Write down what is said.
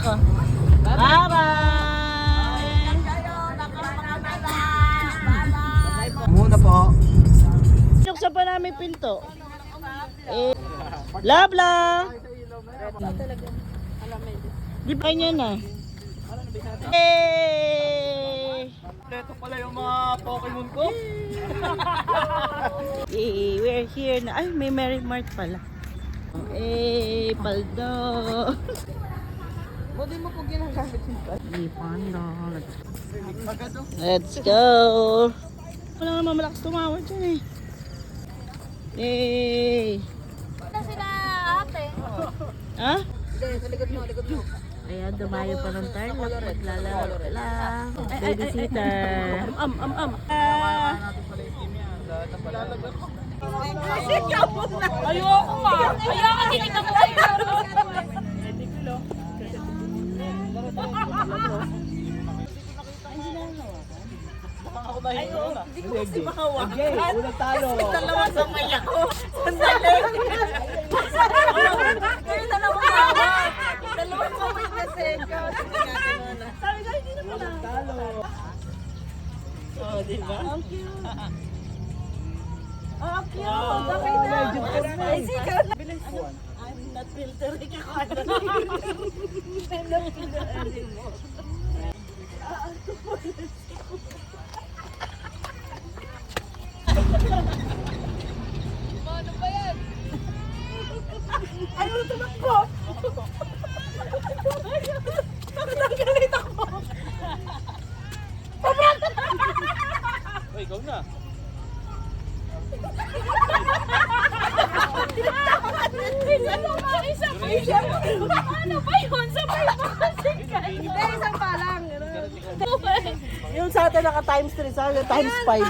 Bye-bye! Muna po. Saan pa namin pinto? Love lang! Di ba niya na? Ito pala yung mga Pokemon ko. We're here na. Ay, may Mary Mart pala. Paldo. Buti mo po ginagamit yung Panda. Let's go. Wala naman malakas tumawad dyan eh. Ito sila ate. Ha? Sa likod mo. Ayan, dumayo pa ng tarlac. Naglalaro lang. Babysitter. Ayoko nga. Ayoko hindi ka mo kayo. Hindi ko kasi makawakan. Unang talo. Dalawa sa may ako. Sandali. Kayo dalawa hawak. Dalawa sa may kasi. Sabi ko, hindi naman lang. Talo. Oh, diba? Ang cute. Oh, cute. Wow. Okay na. Legend ko na. Ay, sikat. I'm not filtering ako. I'm not filter anymore. Ano ba yan? Ano tumakbo? Nagalit ako. Uy, ikaw na. Ano ba? Isa pa yun? Ano ba yun? Sabay pa kasi ka. Hindi, isang pa lang. Yung sa atin naka times 3, sa akin times 5.